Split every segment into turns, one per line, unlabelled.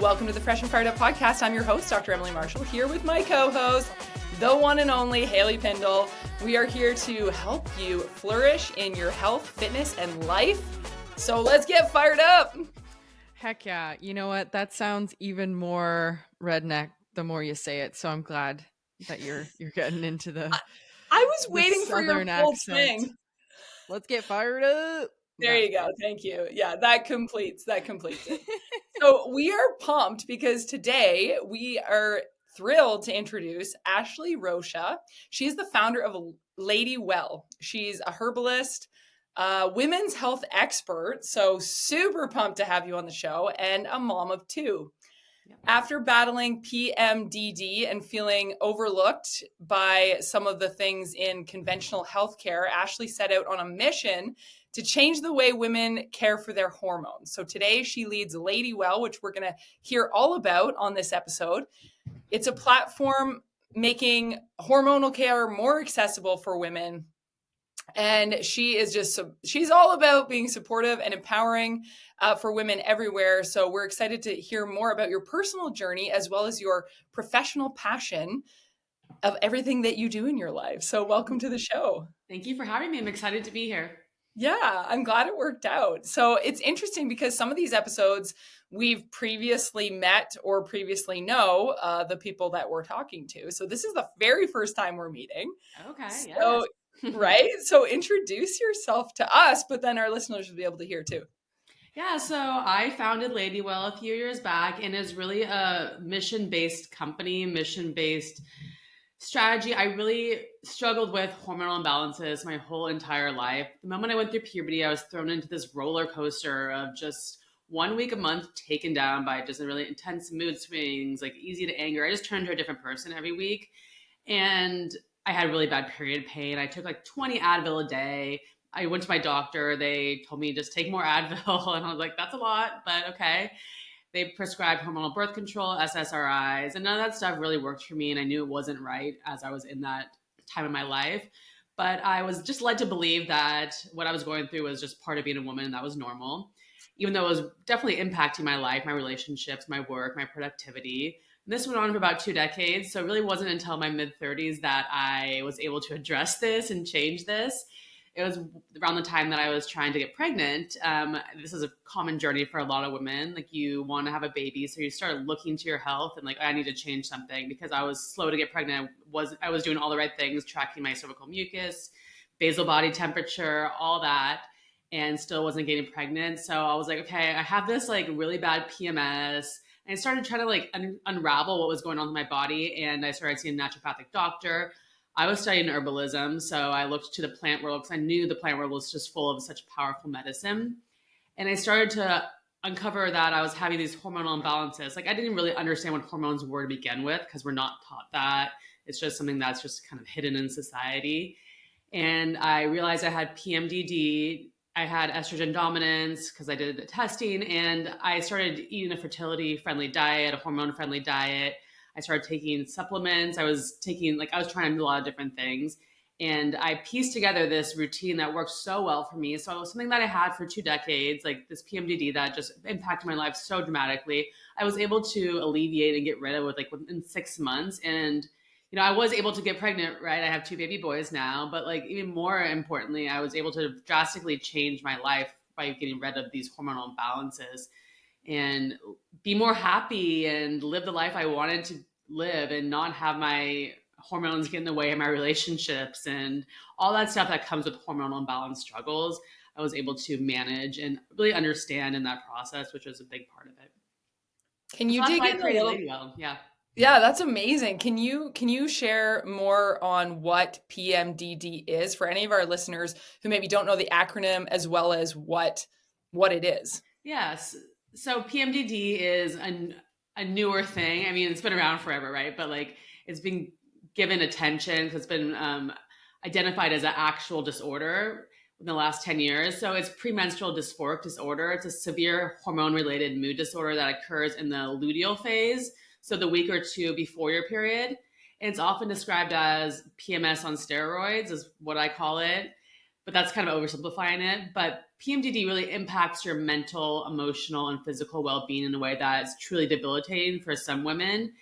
Welcome to the Fresh and Fired Up podcast. I'm your host, Dr. Emily Marshall, here with my co-host, the one and only Haley Pindle. We are here to help you flourish in your health, fitness, and life. So let's get fired up.
Heck yeah. You know what? That sounds even more redneck the more you say it. So I'm glad that you're getting into the
I was waiting for your
Southern
full
accent.
swing.
Let's get fired up.
There you go. Thank you. Yeah, that completes it. So we are pumped because today we are thrilled to introduce Ashley Rocha. She's the founder of Lady Well. She's a herbalist, women's health expert. So super pumped to have you on the show, and a mom of two. Yep. After battling PMDD and feeling overlooked by some of the things in conventional healthcare, Ashley set out on a mission to change the way women care for their hormones. So today she leads Lady Well, which we're going to hear all about on this episode. It's a platform making hormonal care more accessible for women. And she's all about being supportive and empowering for women everywhere. So we're excited to hear more about your personal journey as well as your professional passion of everything that you do in your life. So welcome to the show.
Thank you for having me. I'm excited to be here.
Yeah, I'm glad it worked out. So it's interesting because some of these episodes we've previously met or previously know the people that we're talking to. So this is the very first time we're meeting.
Okay.
So, yes. Right? So introduce yourself to us, but then our listeners will be able to hear too.
Yeah, so I founded Lady Well a few years back, and is really a mission-based company, mission-based strategy. I really struggled with hormonal imbalances my whole entire life. The moment I went through puberty, I was thrown into this roller coaster of just 1 week a month taken down by just really intense mood swings, like easy to anger. I just turned into a different person every week. And I had really bad period pain. I took like 20 Advil a day. I went to my doctor. They told me just take more Advil. And I was like, that's a lot, but okay. They prescribed hormonal birth control, SSRIs, and none of that stuff really worked for me. And I knew it wasn't right as I was in that time of my life. But I was just led to believe that what I was going through was just part of being a woman, and that was normal, even though it was definitely impacting my life, my relationships, my work, my productivity. And this went on for about 2 decades. So it really wasn't until my mid-30s that I was able to address this and change this. It was around the time that I was trying to get pregnant. This is a common journey for a lot of women. Like, you want to have a baby, so you start looking to your health and like, I need to change something because I was slow to get pregnant. I was doing all the right things, tracking my cervical mucus, basal body temperature, all that, and still wasn't getting pregnant. So I was like, okay, I have this like really bad PMS. And I started trying to like unravel what was going on with my body. And I started seeing a naturopathic doctor. I was studying herbalism, so I looked to the plant world because I knew the plant world was just full of such powerful medicine. And I started to uncover that I was having these hormonal imbalances. Like, I didn't really understand what hormones were to begin with because we're not taught that. It's just something that's just kind of hidden in society. And I realized I had PMDD. I had estrogen dominance because I did the testing, and I started eating a fertility-friendly diet, a hormone-friendly diet. I started taking supplements. I was trying to do a lot of different things. And I pieced together this routine that worked so well for me. So it was something that I had for 2 decades, like this PMDD that just impacted my life so dramatically. I was able to alleviate and get rid of it like within 6 months. And, you know, I was able to get pregnant, right? I have 2 baby boys now, but like even more importantly, I was able to drastically change my life by getting rid of these hormonal imbalances and be more happy and live the life I wanted to live and not have my hormones get in the way of my relationships and all that stuff that comes with hormonal imbalance struggles. I was able to manage and really understand in that process, which was a big part of it.
Can you dig in a little?
Well, yeah.
Yeah, that's amazing. Can you share more on what PMDD is for any of our listeners who maybe don't know the acronym as well as what it is?
Yes. So PMDD is a newer thing. I mean, it's been around forever, right? But like, it's been given attention because it's been identified as an actual disorder in the last 10 years. So it's premenstrual dysphoric disorder. It's a severe hormone-related mood disorder that occurs in the luteal phase, so the week or 2 before your period. And it's often described as PMS on steroids, is what I call it. but that's kind of oversimplifying it. But PMDD really impacts your mental, emotional, and physical well-being in a way that is truly debilitating for some women.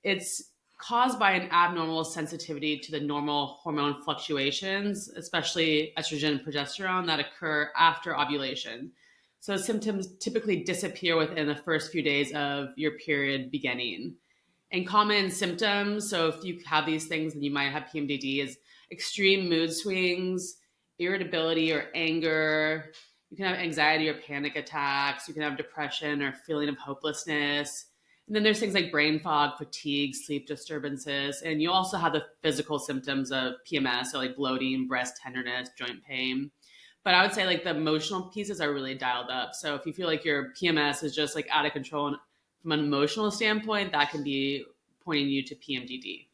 It's caused by an abnormal sensitivity to the normal hormone fluctuations, especially estrogen and progesterone, that occur after ovulation. So symptoms typically disappear within the first few days of your period beginning. And common symptoms, so if you have these things, then you might have PMDD, is extreme mood swings, irritability or anger. You can have anxiety or panic attacks. You can have depression or feeling of hopelessness. And then there's things like brain fog, fatigue, sleep disturbances. And you also have the physical symptoms of PMS, so like bloating, breast tenderness, joint pain. But I would say like the emotional pieces are really dialed up. So if you feel like your PMS is just like out of control and from an emotional standpoint, that can be pointing you to PMDD.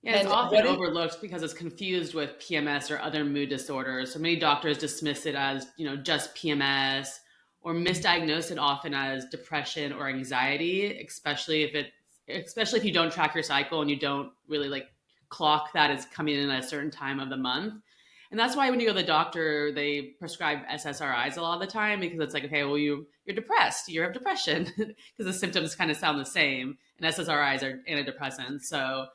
Yeah, it's often overlooked because it's confused with PMS or other mood disorders. So many doctors dismiss it as, just PMS, or misdiagnose it often as depression or anxiety, especially if you don't track your cycle and you don't really like clock that it's coming in at a certain time of the month. And that's why when you go to the doctor, they prescribe SSRIs a lot of the time, because it's like, okay, well, you're depressed, you have depression, because the symptoms kind of sound the same. And SSRIs are antidepressants. So,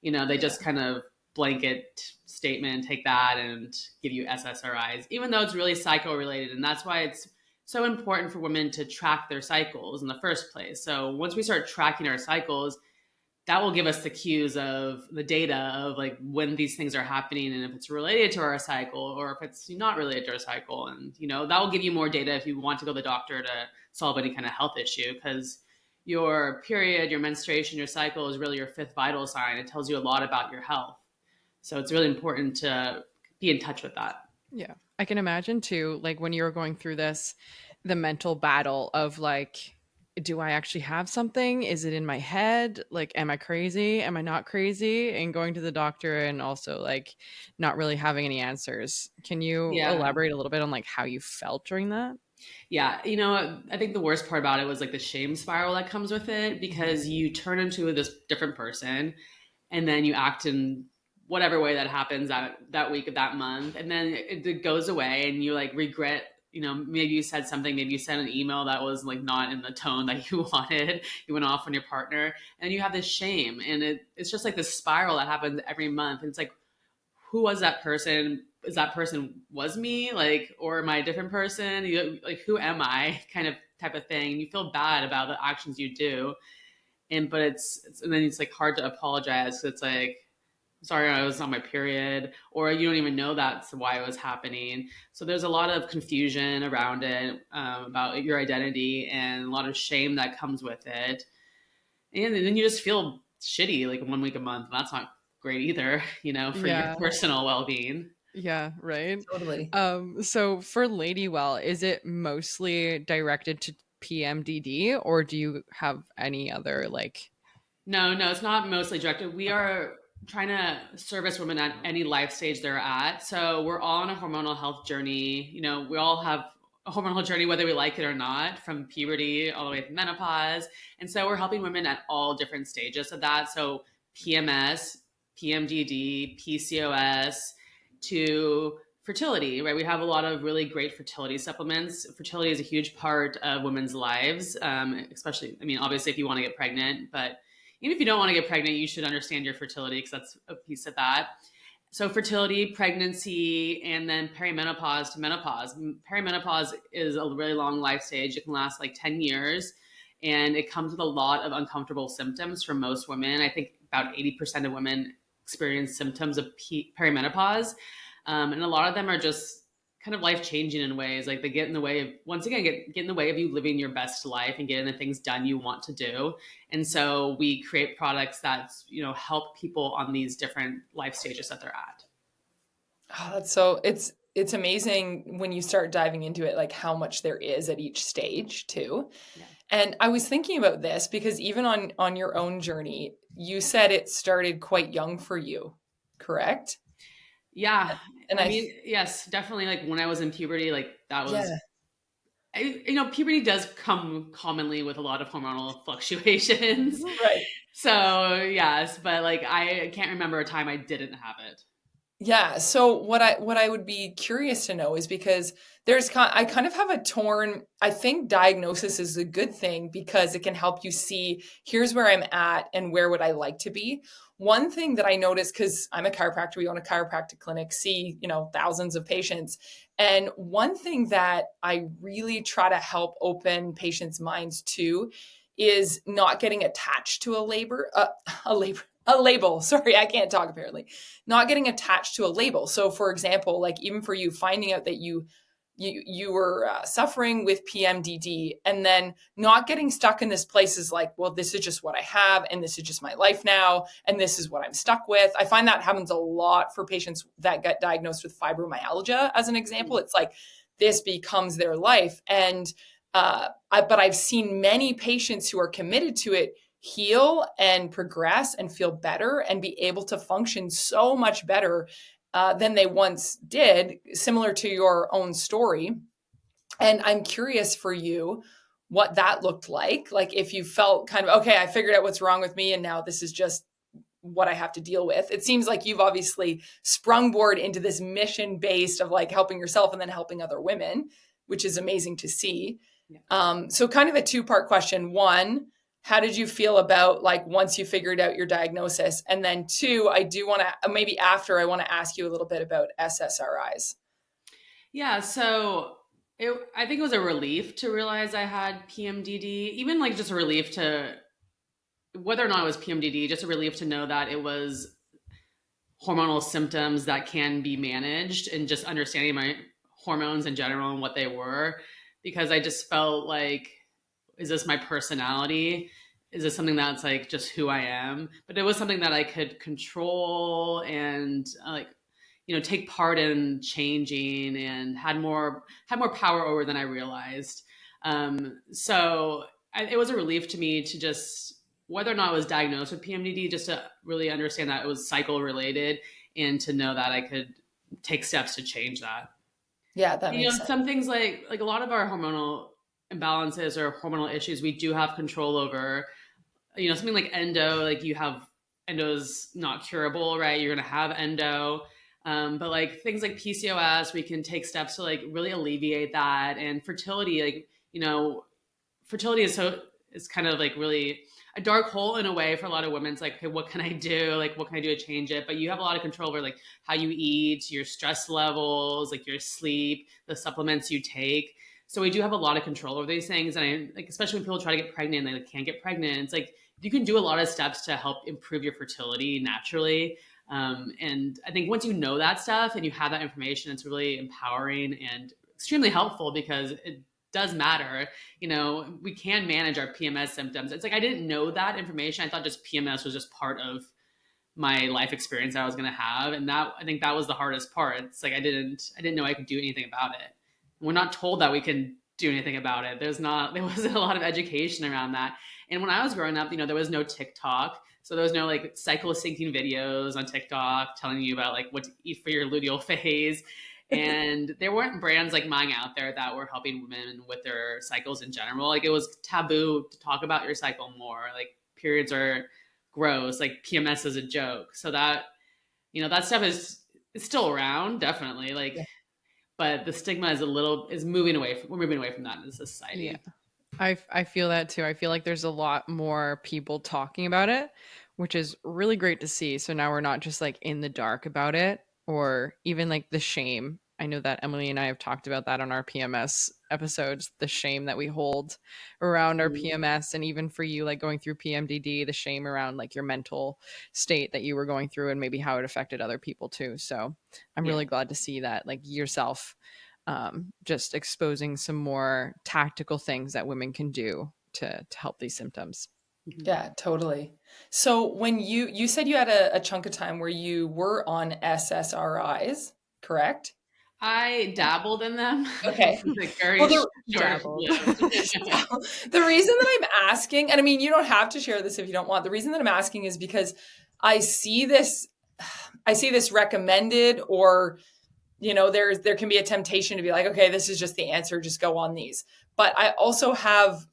they just kind of blanket statement, take that and give you SSRIs, even though it's really psycho-related. And that's why it's so important for women to track their cycles in the first place. So once we start tracking our cycles, that will give us the cues of the data of like when these things are happening, and if it's related to our cycle or if it's not related to our cycle. And, that will give you more data if you want to go to the doctor to solve any kind of health issue, because your period, your menstruation, your cycle is really your fifth vital sign. It tells you a lot about your health. So it's really important to be in touch with that.
Yeah. I can imagine too, like when you were going through this, the mental battle of like, do I actually have something? Is it in my head? Like, am I crazy? Am I not crazy? And going to the doctor and also like not really having any answers. Can you elaborate a little bit on like how you felt during that?
Yeah. I think the worst part about it was like the shame spiral that comes with it, because you turn into this different person and then you act in whatever way that happens that week of that month. And then it goes away and you like regret, maybe you said something, maybe you sent an email that was like not in the tone that you wanted. You went off on your partner and you have this shame, and it's just like this spiral that happens every month. And it's like, who was that person? Is that person was me? Like, or am I a different person? Like, who am I? Kind of type of thing. And you feel bad about the actions you do. But it's and then it's like hard to apologize. So it's like, sorry, I was on my period, or you don't even know that's why it was happening. So there's a lot of confusion around it, about your identity, and a lot of shame that comes with it. And then you just feel shitty like 1 week a month. And that's not great either, for your personal well-being.
Yeah, right.
Totally.
So for Ladywell, is it mostly directed to PMDD, or do you have any other like?
No, it's not mostly directed. We are trying to service women at any life stage they're at. So we're all on a hormonal health journey. We all have a hormonal journey, whether we like it or not, from puberty all the way to menopause. And so we're helping women at all different stages of that. So PMS, PMDD, PCOS, to fertility, right? We have a lot of really great fertility supplements. Fertility is a huge part of women's lives, especially, obviously if you want to get pregnant, but even if you don't want to get pregnant, you should understand your fertility, because that's a piece of that. So fertility, pregnancy, and then perimenopause to menopause. Perimenopause is a really long life stage. It can last like 10 years, and it comes with a lot of uncomfortable symptoms for most women. I think about 80% of women experience symptoms of perimenopause. And a lot of them are just kind of life-changing in ways. Like they get in the way of, once again, get in the way of you living your best life and getting the things done you want to do. And so we create products that, help people on these different life stages that they're at.
Oh, that's so, it's amazing when you start diving into it, like how much there is at each stage too. Yeah. And I was thinking about this because even on your own journey, you said it started quite young for you, correct?
Yeah. And yes, definitely. Like when I was in puberty, like that was, puberty does come commonly with a lot of hormonal fluctuations.
Right.
So yes, but like, I can't remember a time I didn't have it.
Yeah. So what I would be curious to know is because I kind of have a torn. I think diagnosis is a good thing because it can help you see here's where I'm at and where would I like to be. One thing that I noticed, because I'm a chiropractor, we own a chiropractic clinic, see, thousands of patients. And one thing that I really try to help open patients' minds to is not getting attached to a label. Sorry, I can't talk apparently. Not getting attached to a label. So, for example, like even for you, finding out that you were suffering with PMDD, and then not getting stuck in this place is like, well, this is just what I have, and this is just my life now, and this is what I'm stuck with. I find that happens a lot for patients that get diagnosed with fibromyalgia, as an example. It's like this becomes their life, and but I've seen many patients who are committed to it heal and progress and feel better and be able to function so much better than they once did, similar to your own story. And I'm curious for you what that looked like if you felt kind of, okay, I figured out what's wrong with me and now this is just what I have to deal with. It seems like you've obviously sprungboard into this mission based of like helping yourself and then helping other women, which is amazing to see. So kind of a two-part question. One, how did you feel about like once you figured out your diagnosis? And then two, I do want to, maybe after, I want to ask you a little bit about SSRIs.
Yeah, so I think it was a relief to realize I had PMDD, even like just a relief to whether or not it was PMDD, just a relief to know that it was hormonal symptoms that can be managed, and just understanding my hormones in general and what they were, because I just felt like, is this my personality? Is this something that's like just who I am? But it was something that I could control and like, take part in changing, and had more power over than I realized. So it was a relief to me to just, whether or not I was diagnosed with PMDD, just to really understand that it was cycle related, and to know that I could take steps to change that.
Yeah, that makes sense.
Some things like a lot of our hormonal imbalances or hormonal issues we do have control over. Something like endo, like you have endo's not curable, right? You're gonna have endo. But like things like PCOS, we can take steps to like really alleviate that. And fertility, like, fertility is kind of like really a dark hole in a way for a lot of women. It's like, okay, what can I do? Like, what can I do to change it? But you have a lot of control over like how you eat, your stress levels, like your sleep, the supplements you take. So we do have a lot of control over these things. And I like, especially when people try to get pregnant and they like, can't get pregnant, it's like you can do a lot of steps to help improve your fertility naturally. And I think once you know that stuff and you have that information, it's really empowering and extremely helpful, because it does matter. We can manage our PMS symptoms. It's like I didn't know that information. I thought just PMS was just part of my life experience that I was going to have, and that, I think that was the hardest part. It's like I didn't know I could do anything about it. We're not told that we can do anything about it. There wasn't a lot of education around that. And when I was growing up, there was no TikTok. So there was no like cycle syncing videos on TikTok telling you about like what to eat for your luteal phase. And there weren't brands like mine out there that were helping women with their cycles in general. Like it was taboo to talk about your cycle more. Like periods are gross, like PMS is a joke. So that, that stuff is still around, definitely. Like,
Yeah.
but the stigma is moving away we're moving away from that in society.
Yeah. I feel that too. I feel like there's a lot more people talking about it, which is really great to see. So now we're not just like in the dark about it, or even like the shame. I know that Emily and I have talked about that on our PMS episodes, the shame that we hold around our PMS, and even for you, like going through PMDD, the shame around like your mental state that you were going through and maybe how it affected other people too. So I'm really glad to see that, like yourself, just exposing some more tactical things that women can do to help these symptoms.
Yeah, totally. So when you said you had a chunk of time where you were on SSRIs, correct?
I dabbled in them.
Okay.
Like very
Well,
short
Dabbled.
lived.
the reason that I'm asking, and I mean, you don't have to share this if you don't want. The reason that I'm asking is because I see this, I see this recommended, or there can be a temptation to be like, okay, this is just the answer, just go on these. But I also have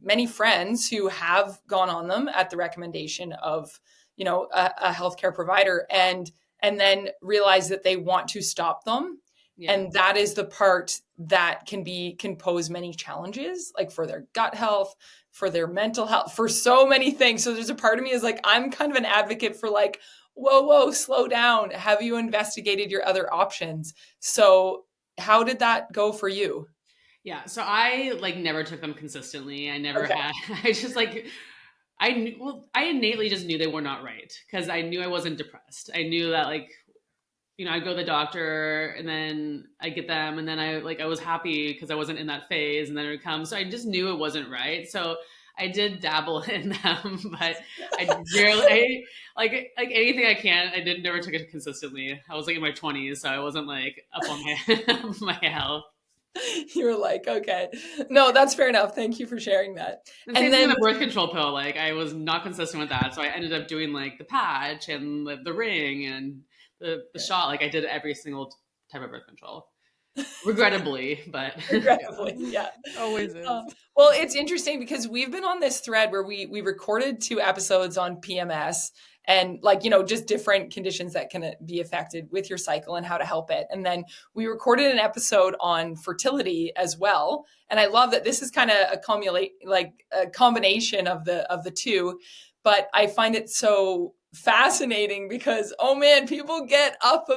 many friends who have gone on them at the recommendation of a healthcare provider, and and then realize that they want to stop them.
Yeah.
And that is the part that can pose many challenges, like for their gut health, for their mental health, for so many things. So there's a part of me is like, I'm kind of an advocate for like, whoa, slow down. Have you investigated your other options? So how did that go for you?
Yeah. So I like never took them consistently. I never
Okay.
had, I just like, I innately just knew they were not right because I knew I wasn't depressed. I knew that like, I'd go to the doctor and then I get them and then I was happy because I wasn't in that phase and then it would come. So I just knew it wasn't right. So I did dabble in them, but like anything I can. I never took it consistently. I was like in my 20s, so I wasn't like up on my my health.
You were like, okay, no, that's fair enough. Thank you for sharing that.
And
And
same thing
then,
with the birth control pill. Like I was not consistent with that, so I ended up doing like the patch and the ring and the shot. Like I did every single type of birth control, regrettably, but
regrettably, yeah.
Always is.
Well, it's interesting because we've been on this thread where we recorded 2 episodes on PMS and like, just different conditions that can be affected with your cycle and how to help it. And then we recorded an episode on fertility as well. And I love that this is kind of a combination of the two, but I find it so fascinating because, oh man, people get up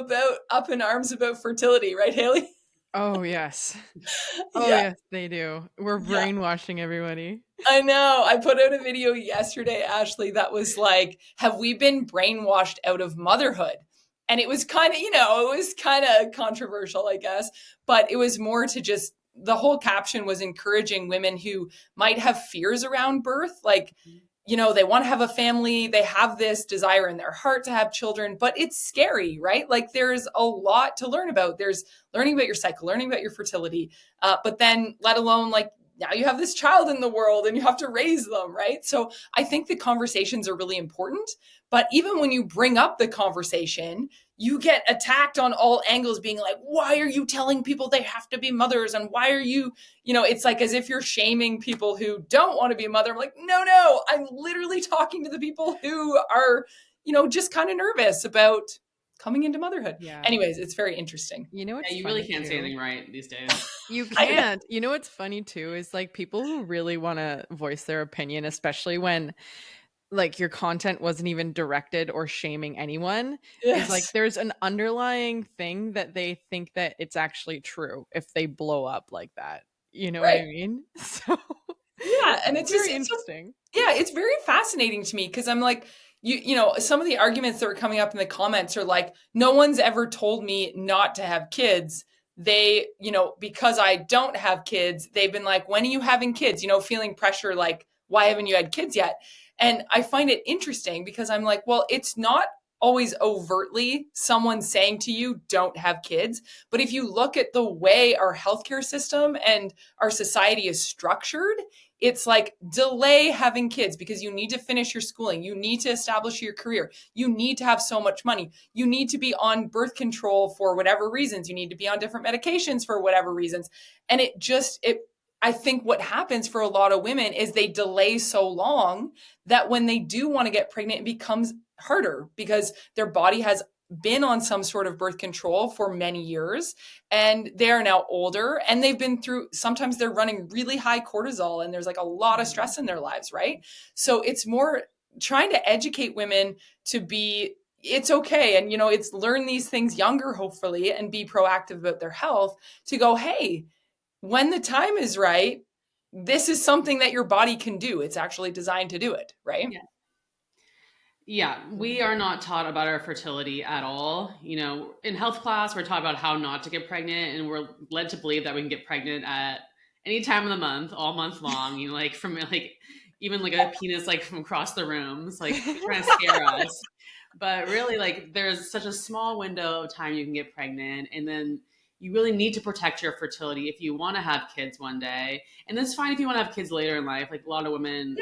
in arms about fertility, right, Haley?
Oh, yes. Oh,
Yeah.
yes, they do. We're
Yeah.
brainwashing everybody.
I know. I put out a video yesterday, Ashley, that was like, have we been brainwashed out of motherhood? And it was kind of, controversial, I guess, but it was more to just, the whole caption was encouraging women who might have fears around birth. Like, they want to have a family. They have this desire in their heart to have children, but it's scary, right? Like there's a lot to learn about. There's learning about your cycle, learning about your fertility, but then let alone like, now you have this child in the world and you have to raise them, right? So I think the conversations are really important. But even when you bring up the conversation, you get attacked on all angles, being like, why are you telling people they have to be mothers? And why are you, it's like as if you're shaming people who don't want to be a mother. I'm like, no, I'm literally talking to the people who are, just kind of nervous about coming into motherhood.
Yeah.
Anyways, it's very interesting.
What's
you really can't say anything right these days.
You can't. What's funny too is like people who really want to voice their opinion, especially when like your content wasn't even directed or shaming anyone, is like there's an underlying thing that they think that it's actually true if they blow up like that. You know what I mean? So
yeah, and it's
very
just
interesting.
It's very fascinating to me because I'm like, some of the arguments that were coming up in the comments are like, no one's ever told me not to have kids. They, because I don't have kids, they've been like, when are you having kids? Feeling pressure, like, why haven't you had kids yet? And I find it interesting because I'm like, well, it's not always overtly someone saying to you, don't have kids. But if you look at the way our healthcare system and our society is structured, it's like delay having kids because you need to finish your schooling. You need to establish your career. You need to have so much money. You need to be on birth control for whatever reasons. You need to be on different medications for whatever reasons. And I think what happens for a lot of women is they delay so long that when they do want to get pregnant, it becomes harder because their body has been on some sort of birth control for many years and they are now older and they've been through, sometimes they're running really high cortisol and there's like a lot of stress in their lives, right? So it's more trying to educate women to be, it's okay. And, it's learn these things younger, hopefully, and be proactive about their health to go, hey, when the time is right, this is something that your body can do. It's actually designed to do it, right?
Yeah, we are not taught about our fertility at all. In health class, we're taught about how not to get pregnant, and we're led to believe that we can get pregnant at any time of the month, all month long. Like from like even like a penis like from across the rooms, like trying to scare us. But really, like there's such a small window of time you can get pregnant, and then you really need to protect your fertility if you want to have kids one day. And that's fine if you want to have kids later in life. Like a lot of women,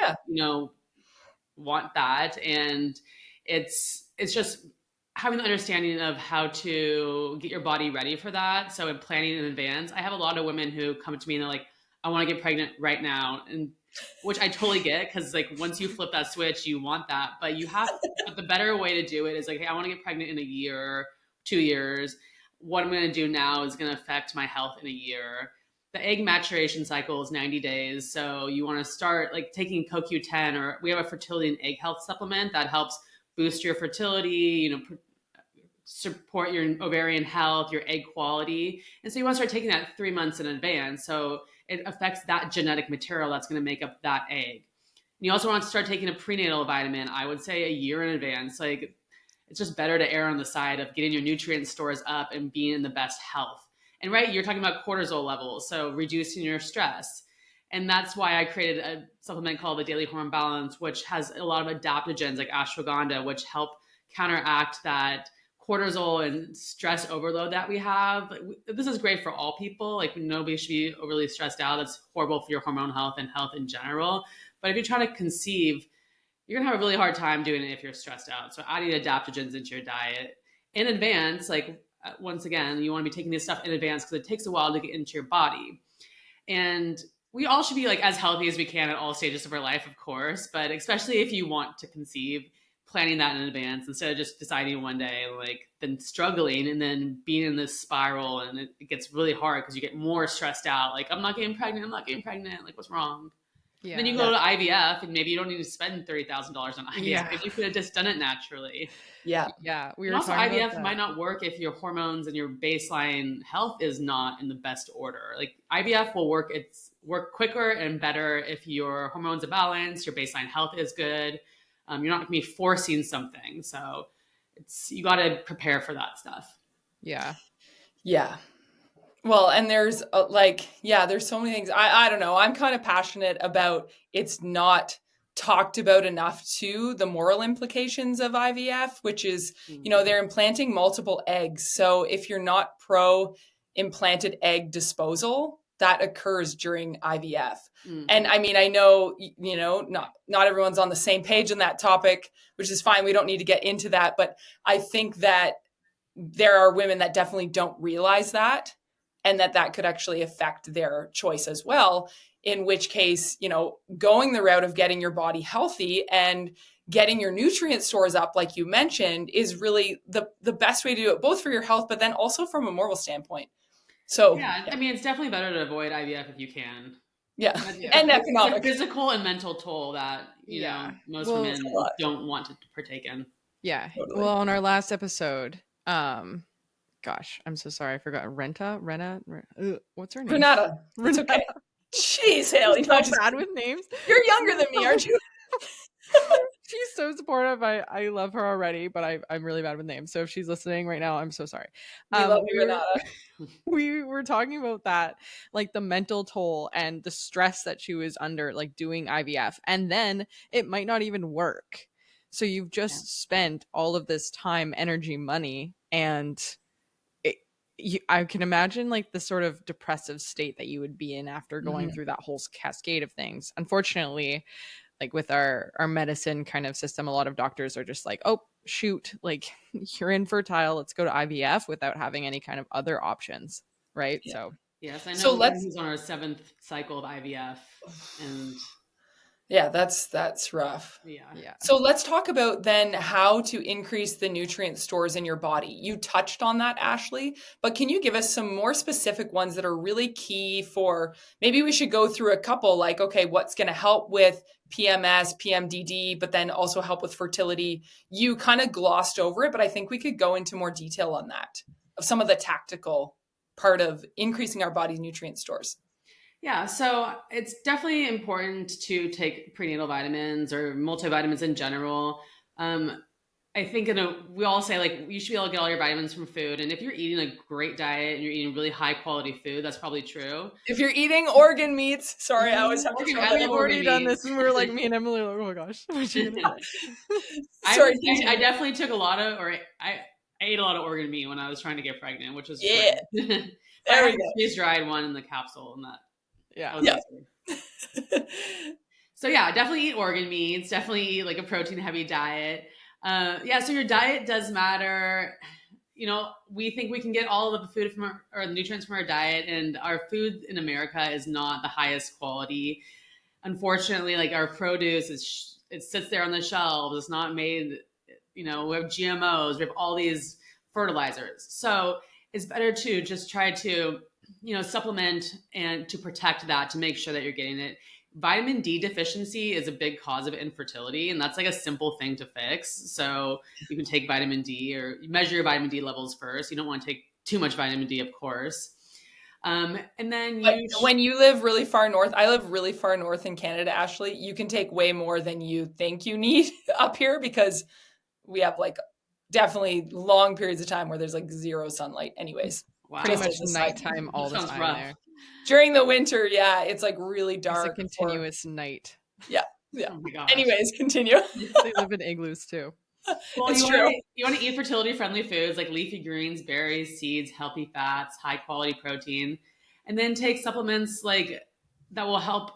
want that, and it's just having the understanding of how to get your body ready for that. So in planning in advance, I have a lot of women who come to me and they're like, I want to get pregnant right now, and which I totally get, because like once you flip that switch, you want that. But but the better way to do it is like, hey, I want to get pregnant in a year, 2 years. What I'm going to do now is going to affect my health in a year. The egg maturation cycle is 90 days. So you want to start like taking CoQ10, or we have a fertility and egg health supplement that helps boost your fertility, support your ovarian health, your egg quality. And so you want to start taking that 3 months in advance. So it affects that genetic material that's going to make up that egg. And you also want to start taking a prenatal vitamin, I would say a year in advance. Like, it's just better to err on the side of getting your nutrient stores up and being in the best health. And right, you're talking about cortisol levels, so reducing your stress. And that's why I created a supplement called the Daily Hormone Balance, which has a lot of adaptogens like ashwagandha, which help counteract that cortisol and stress overload that we have. This is great for all people. Like, nobody should be overly stressed out. That's horrible for your hormone health and health in general. But if you're trying to conceive, you're gonna have a really hard time doing it if you're stressed out. So adding adaptogens into your diet in advance, like once again, you want to be taking this stuff in advance because it takes a while to get into your body. And we all should be like as healthy as we can at all stages of our life, of course, but especially if you want to conceive, planning that in advance instead of just deciding one day, like then struggling and then being in this spiral, and it gets really hard because you get more stressed out. Like, I'm not getting pregnant. Like, what's wrong? Yeah. Then you go to IVF, and maybe you don't need to spend $30,000 on IVF. Yeah. You could have just done it naturally.
Yeah.
Yeah.
We were also, IVF might not work if your hormones and your baseline health is not in the best order. Like, IVF will work quicker and better if your hormones are balanced, your baseline health is good. You're not going to be forcing something. So you got to prepare for that stuff.
Yeah.
Yeah. Well, and there's there's so many things. I don't know. I'm kind of passionate about it's not talked about enough too, the moral implications of IVF, which is, they're implanting multiple eggs. So if you're not pro implanted egg disposal, that occurs during IVF. Mm-hmm. And I mean, I know, not everyone's on the same page on that topic, which is fine. We don't need to get into that. But I think that there are women that definitely don't realize that, and that could actually affect their choice as well. In which case, going the route of getting your body healthy and getting your nutrient stores up, like you mentioned, is really the best way to do it, both for your health, but then also from a moral standpoint. So,
yeah. I mean, it's definitely better to avoid IVF if you can.
Yeah. And economic.
The physical and mental toll that, most women don't want to partake in.
Yeah. Totally. Well, on our last episode, gosh, I'm so sorry. I forgot. Rena? What's her name?
Renata. It's okay. Jeez, Haley.
So bad with names.
You're younger than me, aren't you?
She's so supportive. I love her already, but I'm really bad with names. So if she's listening right now, I'm so sorry.
We love you, Renata.
We were talking about that, like the mental toll and the stress that she was under, like doing IVF. And then it might not even work. So you've just spent all of this time, energy, money, and I can imagine like the sort of depressive state that you would be in after going through that whole cascade of things. Unfortunately, like with our medicine kind of system, a lot of doctors are just like, oh, shoot, like you're infertile, let's go to IVF without having any kind of other options. Right. Yeah. So,
yes, I know who's on our 7th cycle of IVF, and
yeah, that's rough.
Yeah.
So let's talk about then how to increase the nutrient stores in your body. You touched on that, Ashley, but can you give us some more specific ones that are really key for, maybe we should go through a couple, like, okay, what's going to help with PMS, PMDD, but then also help with fertility? You kind of glossed over it, but I think we could go into more detail on that, of some of the tactical part of increasing our body's nutrient stores.
Yeah, so it's definitely important to take prenatal vitamins or multivitamins in general. I think we all say like you should be able to get all your vitamins from food, and if you're eating a great diet and you're eating really high quality food, that's probably true.
If you're eating organ meats, sorry, I always have to.
We've already done this, and we were like, me and Emily, like, oh my gosh, what's you gonna
Sorry, I definitely took a lot of, or I ate a lot of organ meat when I was trying to get pregnant, which was
there we go.
Freeze dried one in the capsule, and that.
Yeah.
So yeah, definitely eat organ meats. Definitely eat like a protein heavy diet. So your diet does matter. We think we can get all of the food or the nutrients from our diet, and our food in America is not the highest quality. unfortunately, like our produce it sits there on the shelves. It's not made, we have GMOs, we have all these fertilizers. So it's better to just try to, supplement and to protect that, to make sure that you're getting it. Vitamin D deficiency is a big cause of infertility, and that's like a simple thing to fix. So you can take vitamin D, or you measure your vitamin D levels first. You don't want to take too much vitamin D, of course. And then
when you live really far north, I live really far north in Canada, Ashley, you can take way more than you think you need up here, because we have like definitely long periods of time where there's like zero sunlight anyways.
Wow.
Pretty much nighttime all the time
rough.
there.
During the winter, yeah, it's like really dark.
It's a continuous night.
Yeah.
Oh my gosh.
Anyways, continue.
They live in igloos too.
Well,
It's
you
true.
Want to eat fertility-friendly foods like leafy greens, berries, seeds, healthy fats, high-quality protein, and then take supplements like that will help.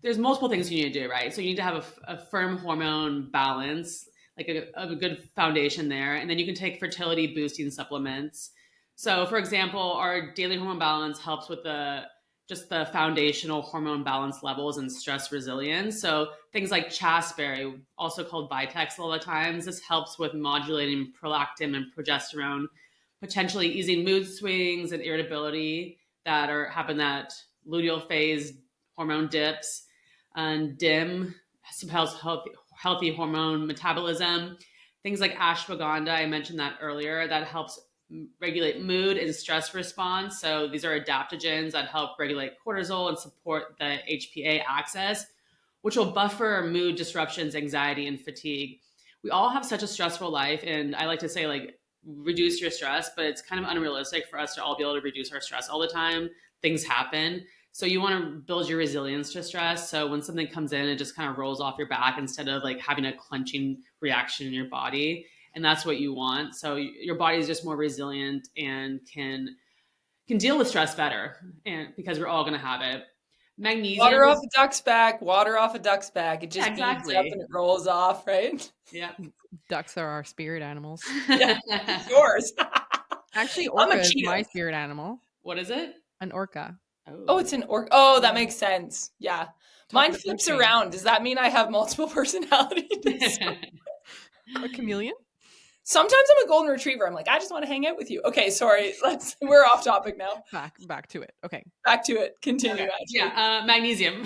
There's multiple things you need to do, right? So you need to have a firm hormone balance, like a good foundation there, and then you can take fertility-boosting supplements. So, for example, our daily hormone balance helps with just the foundational hormone balance levels and stress resilience. So things like chasteberry, also called Vitex a lot of times, this helps with modulating prolactin and progesterone, potentially easing mood swings and irritability that happen that luteal phase hormone dips. And DIM supports healthy hormone metabolism. Things like ashwagandha, I mentioned that earlier, that helps regulate mood and stress response. So these are adaptogens that help regulate cortisol and support the HPA axis, which will buffer mood disruptions, anxiety, and fatigue. We all have such a stressful life, and I like to say, like, reduce your stress, but it's kind of unrealistic for us to all be able to reduce our stress all the time. Things happen. So you want to build your resilience to stress. So when something comes in, it just kind of rolls off your back instead of like having a clenching reaction in your body. And that's what you want. So your body is just more resilient and can deal with stress better, and because we're all going to have it. Magnesium.
Water off a duck's back. Water off a duck's back. It just
exactly.
beads up and it rolls off, right?
Yeah.
Ducks are our spirit animals.
Yeah, yours.
Actually, orca is my spirit animal.
What is it?
An orca.
Oh, it's an orca. Oh, that makes sense. Yeah. Mine flips around. Does that mean I have multiple personalities?
A chameleon?
Sometimes I'm a golden retriever. I'm like, I just want to hang out with you. Okay, sorry. We're off topic now.
Back to it. Okay.
Back to it. Continue.
Okay. Yeah, magnesium.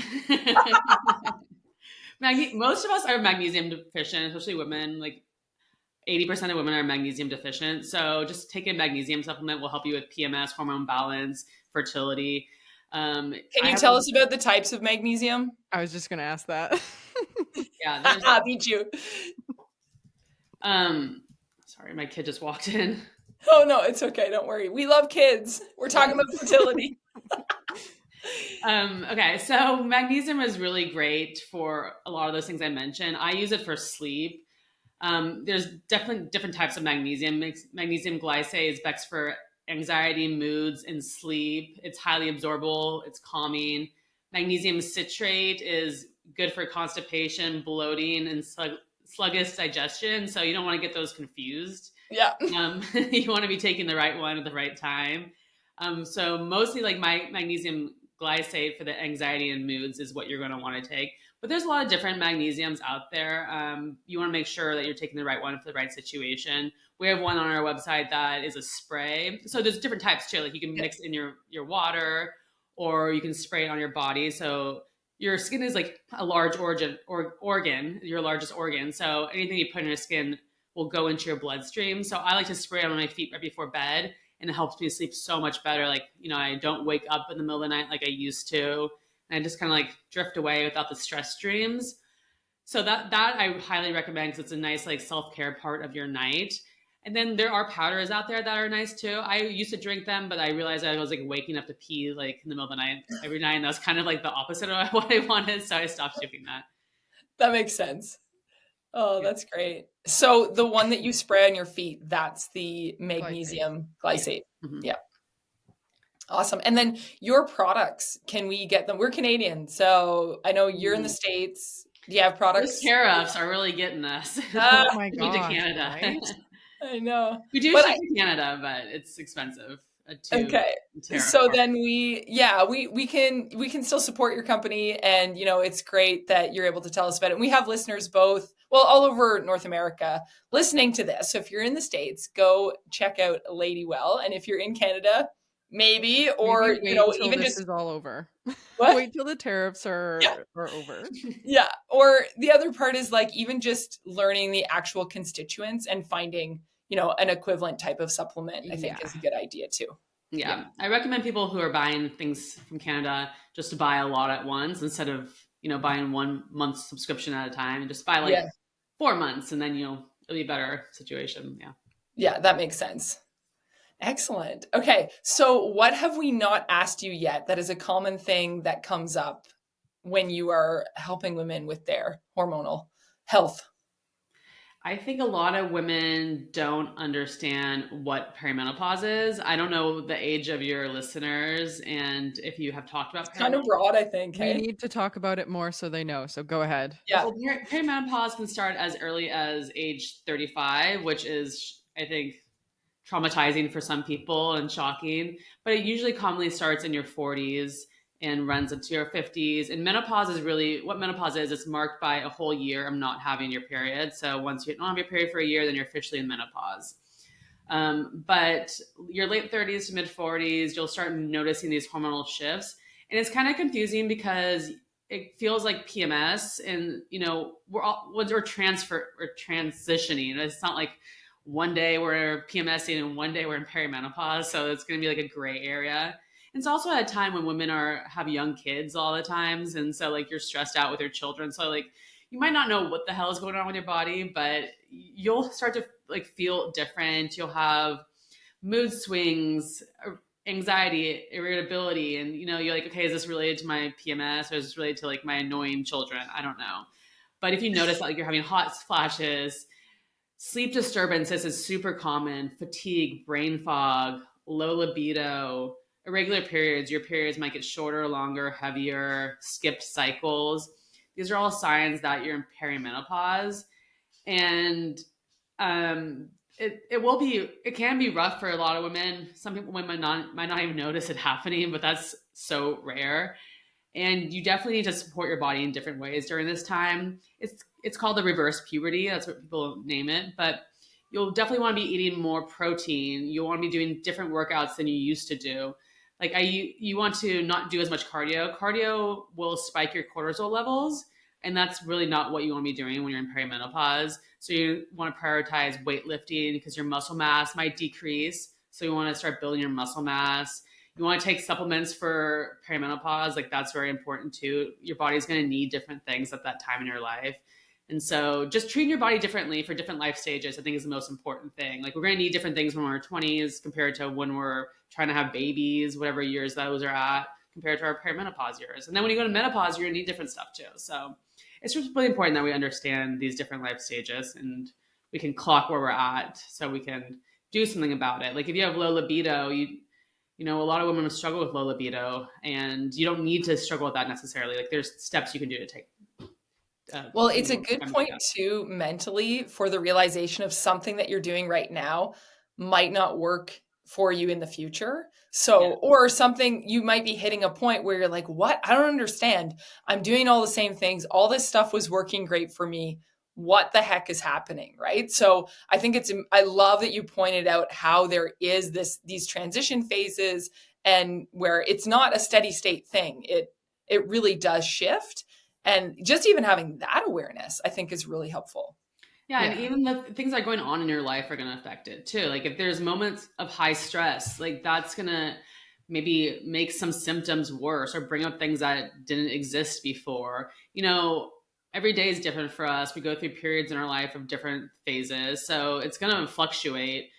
Most of us are magnesium deficient, especially women. Like 80% of women are magnesium deficient. So just taking a magnesium supplement will help you with PMS, hormone balance, fertility. Can
you tell us about the types of magnesium?
I was just going to ask that.
Yeah, beat you.
Sorry, my kid just walked in.
Oh no, it's okay. Don't worry. We love kids. We're talking about fertility.
Okay, so magnesium is really great for a lot of those things I mentioned. I use it for sleep. There's definitely different types of magnesium. Magnesium glycate is best for anxiety, moods, and sleep. It's highly absorbable. It's calming. Magnesium citrate is good for constipation, bloating, and sluggish digestion. So you don't want to get those confused.
Yeah.
You want to be taking the right one at the right time. So mostly like my magnesium glycate for the anxiety and moods is what you're going to want to take. But there's a lot of different magnesiums out there. You want to make sure that you're taking the right one for the right situation. We have one on our website that is a spray. So there's different types too. Like you can mix in your water, or you can spray it on your body. So your skin is like a large organ, your largest organ. So anything you put in your skin will go into your bloodstream. So I like to spray it on my feet right before bed, and it helps me sleep so much better. Like, I don't wake up in the middle of the night like I used to. And I just kind of like drift away without the stress dreams. So that I highly recommend, because it's a nice like self-care part of your night. And then there are powders out there that are nice too. I used to drink them, but I realized I was like waking up to pee like in the middle of the night every night. And that was kind of like the opposite of what I wanted. So I stopped doing that.
That makes sense. Oh, that's great. So the one that you spray on your feet, that's the magnesium glycate.
Mm-hmm.
Yeah. Awesome. And then your products, can we get them? We're Canadian, so I know you're in the States. Do you have products?
Those tariffs are really getting us.
Oh my God.
To Canada.
Right?
I know.
We do ship to Canada, but it's expensive.
Okay. So then we can still support your company, and it's great that you're able to tell us about it. And we have listeners both, well, all over North America listening to this. So if you're in the States, go check out Ladywell, and if you're in Canada, maybe, or
Maybe wait till
even
this
just
is all over.
what?
Wait till the tariffs
Yeah.
are over.
Yeah. Or the other part is like even just learning the actual constituents and finding, an equivalent type of supplement, I think is a good idea too.
Yeah. I recommend people who are buying things from Canada just to buy a lot at once instead of, buying 1 month subscription at a time. Just buy like 4 months and then, it'll be a better situation. Yeah.
Yeah, that makes sense. Excellent. Okay. So what have we not asked you yet that is a common thing that comes up when you are helping women with their hormonal health?
I think a lot of women don't understand what perimenopause is. I don't know the age of your listeners and if you have talked about
It's kind of broad, I think.
We need to talk about it more so they know. So go ahead.
Yeah.
Well, perimenopause can start as early as age 35, which is, I think, traumatizing for some people and shocking. But it usually commonly starts in your 40s and runs into your 50s. And menopause is really what menopause is. It's marked by a whole year of not having your period. So once you don't have your period for a year, then you're officially in menopause. But your late 30s to mid 40s, you'll start noticing these hormonal shifts. And it's kind of confusing because it feels like PMS, and we're transitioning. It's not like one day we're PMSing and one day we're in perimenopause. So it's going to be like a gray area. It's also at a time when women have young kids all the times. And so like you're stressed out with your children. So like you might not know what the hell is going on with your body, but you'll start to like feel different. You'll have mood swings, anxiety, irritability. And, you're like, okay, is this related to my PMS or is this related to like my annoying children? I don't know. But if you notice that like you're having hot flashes, sleep disturbances is super common, fatigue, brain fog, low libido, irregular periods. Your periods might get shorter, longer, heavier, skipped cycles. These are all signs that you're in perimenopause. And it can be rough for a lot of women. Some people might not even notice it happening, but that's so rare. And you definitely need to support your body in different ways during this time. It's called the reverse puberty. That's what people name it. But you'll definitely want to be eating more protein. You'll want to be doing different workouts than you used to do. Like you want to not do as much cardio. Cardio will spike your cortisol levels, and that's really not what you want to be doing when you're in perimenopause. So you want to prioritize weightlifting because your muscle mass might decrease. So you want to start building your muscle mass. You want to take supplements for perimenopause. Like that's very important too. Your body's going to need different things at that time in your life. And so just treating your body differently for different life stages, I think is the most important thing. Like we're going to need different things when we're 20s compared to when we're trying to have babies, whatever years those are at, compared to our perimenopause years. And then when you go to menopause, you're going to need different stuff too. So it's just really important that we understand these different life stages and we can clock where we're at so we can do something about it. Like if you have low libido, a lot of women struggle with low libido, and you don't need to struggle with that necessarily. Like there's steps you can do to take.
Well, it's a good point too, mentally, for the realization of something that you're doing right now might not work for you in the future. So, or something, you might be hitting a point where you're like, what? I don't understand. I'm doing all the same things. All this stuff was working great for me. What the heck is happening? Right. So I think I love that you pointed out how there is these transition phases, and where it's not a steady state thing. It really does shift. And just even having that awareness, I think, is really helpful.
Yeah, and even the things that are going on in your life are going to affect it too. Like if there's moments of high stress, like that's going to maybe make some symptoms worse or bring up things that didn't exist before. Every day is different for us. We go through periods in our life of different phases. So it's going to fluctuate.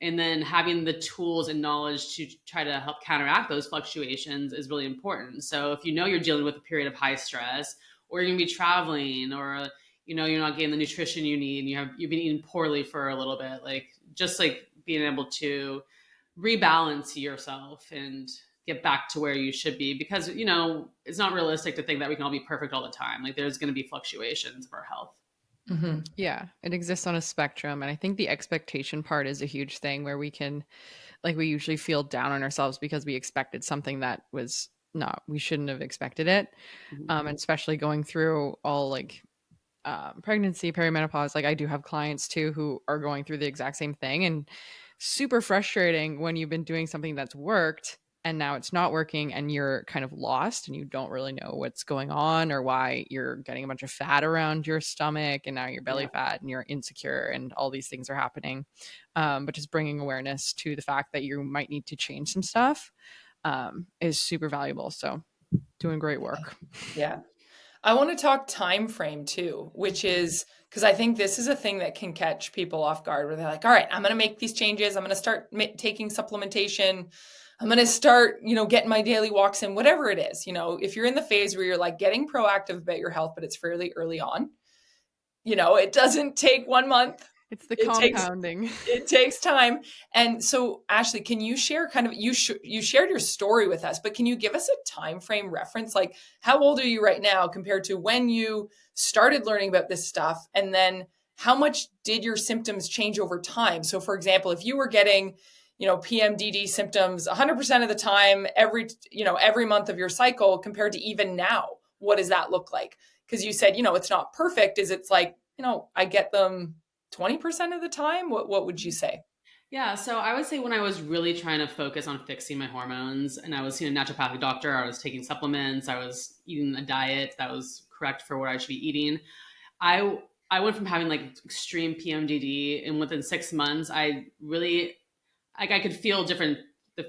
And then having the tools and knowledge to try to help counteract those fluctuations is really important. So if you're dealing with a period of high stress, or you're going to be traveling, or you're not getting the nutrition you need, and you've been eating poorly for a little bit, like just like being able to rebalance yourself and get back to where you should be, because it's not realistic to think that we can all be perfect all the time. Like there's going to be fluctuations of our health.
Mm-hmm.
Yeah, it exists on a spectrum. And I think the expectation part is a huge thing where we can, like, we usually feel down on ourselves because we expected something that was not, we shouldn't have expected it.
Mhm.
And especially going through all like pregnancy, perimenopause, like I do have clients too who are going through the exact same thing, and super frustrating when you've been doing something that's worked and now it's not working and you're kind of lost and you don't really know what's going on or why you're getting a bunch of fat around your stomach and now you're belly
Yeah.
fat and you're insecure and all these things are happening. But just bringing awareness to the fact that you might need to change some stuff is super valuable. So doing great work.
Yeah. I want to talk time frame too, which is because I think this is a thing that can catch people off guard where they're like, all right, I'm going to make these changes. I'm going to start taking supplementation. I'm going to start, getting my daily walks in, whatever it is. If you're in the phase where you're like getting proactive about your health, but it's fairly early on, it doesn't take 1 month.
It's the
It takes
compounding.
it takes time. And so, Ashley, can you share kind of you shared your story with us, but can you give us a time frame reference? Like, how old are you right now compared to when you started learning about this stuff? And then how much did your symptoms change over time? So, for example, if you were getting, PMDD symptoms 100% of the time, every month of your cycle compared to even now, what does that look like? Because you said, it's not perfect. Is it's like, I get them 20% of the time? What would you say?
Yeah, so I would say when I was really trying to focus on fixing my hormones and I was seeing a naturopathic doctor, I was taking supplements, I was eating a diet that was correct for what I should be eating. I went from having like extreme PMDD, and within 6 months I really like I could feel the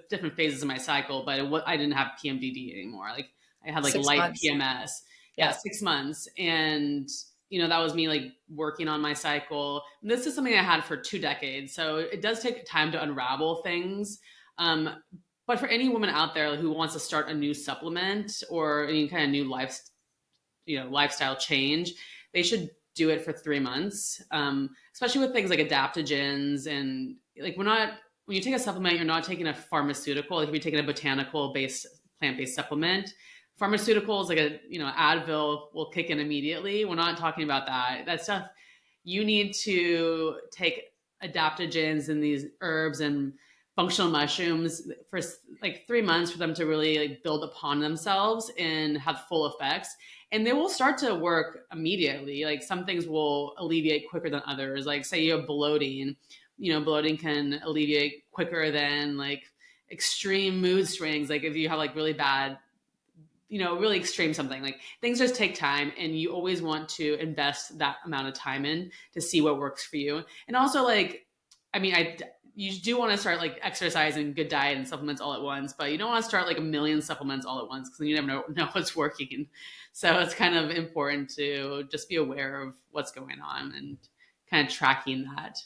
different phases of my cycle, but I didn't have PMDD anymore. Like I had like
6 months.
light PMS. Yeah,
Yeah.
6 months. And that was me like working on my cycle. And this is something I had for 2 decades. So it does take time to unravel things. Um, but for any woman out there who wants to start a new supplement or any kind of new lifestyle change, they should do it for 3 months. Especially with things like adaptogens and like when you take a supplement, you're not taking a pharmaceutical. Like if you're taking a botanical based plant based supplement, pharmaceuticals like Advil will kick in immediately. We're not talking about that. That stuff you need to take adaptogens and these herbs and functional mushrooms for like 3 months for them to really like build upon themselves and have full effects. And they will start to work immediately. Like some things will alleviate quicker than others. Like say you have bloating, bloating can alleviate quicker than like extreme mood swings. Like if you have like really bad, really extreme something, like things just take time and you always want to invest that amount of time in to see what works for you. And also like, you do want to start like exercising, good diet and supplements all at once, but you don't want to start like a million supplements all at once because you never know what's working. So it's kind of important to just be aware of what's going on and kind of tracking that.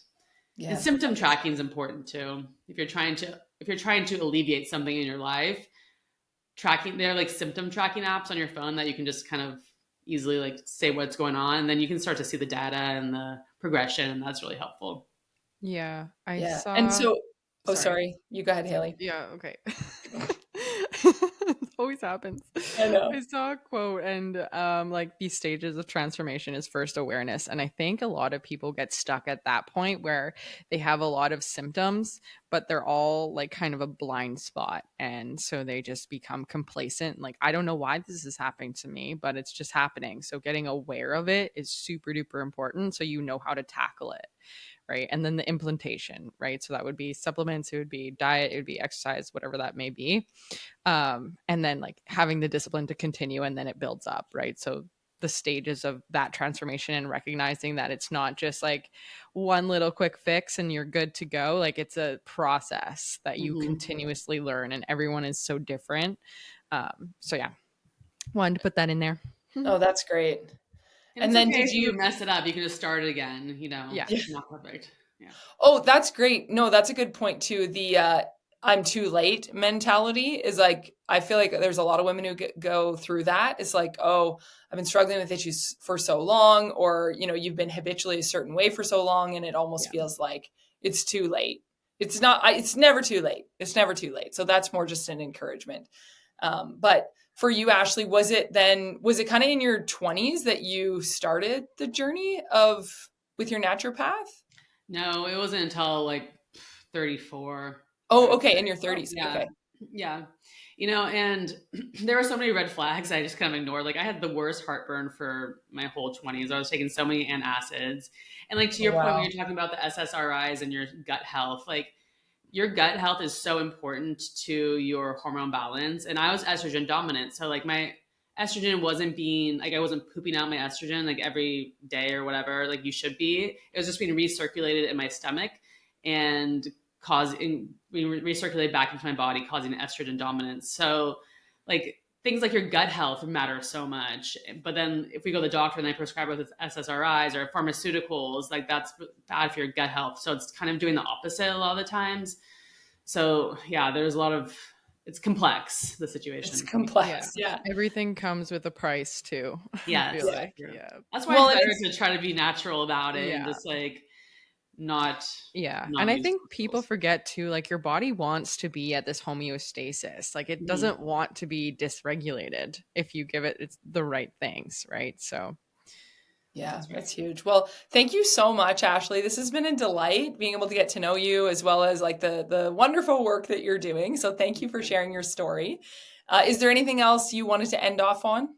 Yeah.
And symptom tracking is important too. If you're trying to alleviate something in your life, tracking, there are like symptom tracking apps on your phone that you can just kind of easily like say what's going on, and then you can start to see the data and the progression, and that's really helpful.
Yeah, I
Yeah. And
saw.
so, oh,
Sorry.
sorry. You go ahead, Haley.
Yeah, okay. It always happens.
I know.
I saw a quote and like these stages of transformation is first awareness. And I think a lot of people get stuck at that point where they have a lot of symptoms, but they're all like kind of a blind spot. And so they just become complacent. Like, I don't know why this is happening to me, but it's just happening. So getting aware of it is super duper important so you know how to tackle it. Right. And then the implementation, right? So that would be supplements, it would be diet, it would be exercise, whatever that may be. And then like having the discipline to continue and then it builds up, right? So the stages of that transformation and recognizing that it's not just like one little quick fix and you're good to go. Like it's a process that you
Mm-hmm.
continuously learn and everyone is so different. So yeah, wanted to put that in there.
Oh, that's great.
And
And
it's
then
okay
did
if you
you,
mess it up, you can just start it again,
Yeah.
it's not perfect. Yeah.
oh, that's great. No, that's a good point too. The I'm too late mentality is like, I feel like there's a lot of women who go through that. It's like, oh, I've been struggling with issues for so long, or, you've been habitually a certain way for so long. And it almost
Yeah.
feels like it's too late. It's not, it's never too late. It's never too late. So that's more just an encouragement. But for you, Ashley, was it kind of in your 20s that you started the journey with your naturopath?
No, it wasn't until like 34.
Oh, okay. In your 30s.
Yeah.
Okay.
Yeah. And there were so many red flags I just kind of ignored. Like I had the worst heartburn for my whole 20s. I was taking so many antacids. And like to your point, when you're talking about the SSRIs and your gut health, like your gut health is so important to your hormone balance. And I was estrogen dominant. So like my estrogen wasn't being, like I wasn't pooping out my estrogen like every day or whatever, like you should be. It was just being recirculated in my stomach and being recirculated back into my body, causing estrogen dominance. So like things like your gut health matter so much. But then if we go to the doctor and they prescribe with SSRIs or pharmaceuticals, like that's bad for your gut health. So it's kind of doing the opposite a lot of the times. So yeah, there's a lot of, it's complex, the situation.
It's complex. Yeah.
Everything comes with a price too.
Yes.
Yeah.
That's why it's better to try to be natural about it and just like not
and I think people forget too, like your body wants to be at this homeostasis, like it doesn't want to be dysregulated if you give it the right things, right? So
yeah, that's huge. Well, thank you so much, Ashley. This has been a delight being able to get to know you, as well as like the wonderful work that you're doing. So thank you for sharing your story. Is there anything else you wanted to end off on?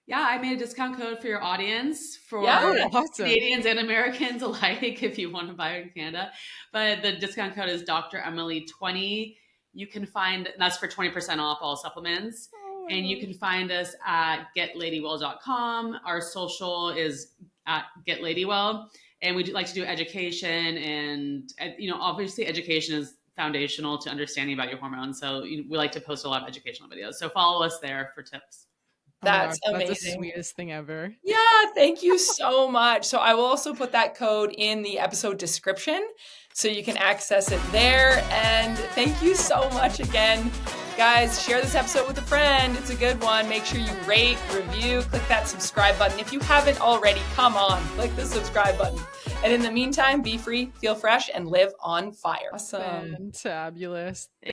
Yeah, I made a discount code for your audience for
awesome.
Canadians and Americans alike if you want to buy in Canada. But the discount code is Dr. Emily 20. You can find, that's for 20% off all supplements. And you can find us at getladywell.com. Our social is at getladywell. And we like to do education. And, obviously education is foundational to understanding about your hormones. So we like to post a lot of educational videos. So follow us there for tips.
That's amazing.
That's the sweetest thing ever.
Yeah, thank you so much. So I will also put that code in the episode description so you can access it there. And thank you so much again. Guys, share this episode with a friend. It's a good one. Make sure you rate, review, click that subscribe button. If you haven't already, come on, click the subscribe button. And in the meantime, be free, feel fresh, and live on fire. Awesome.
Fantabulous.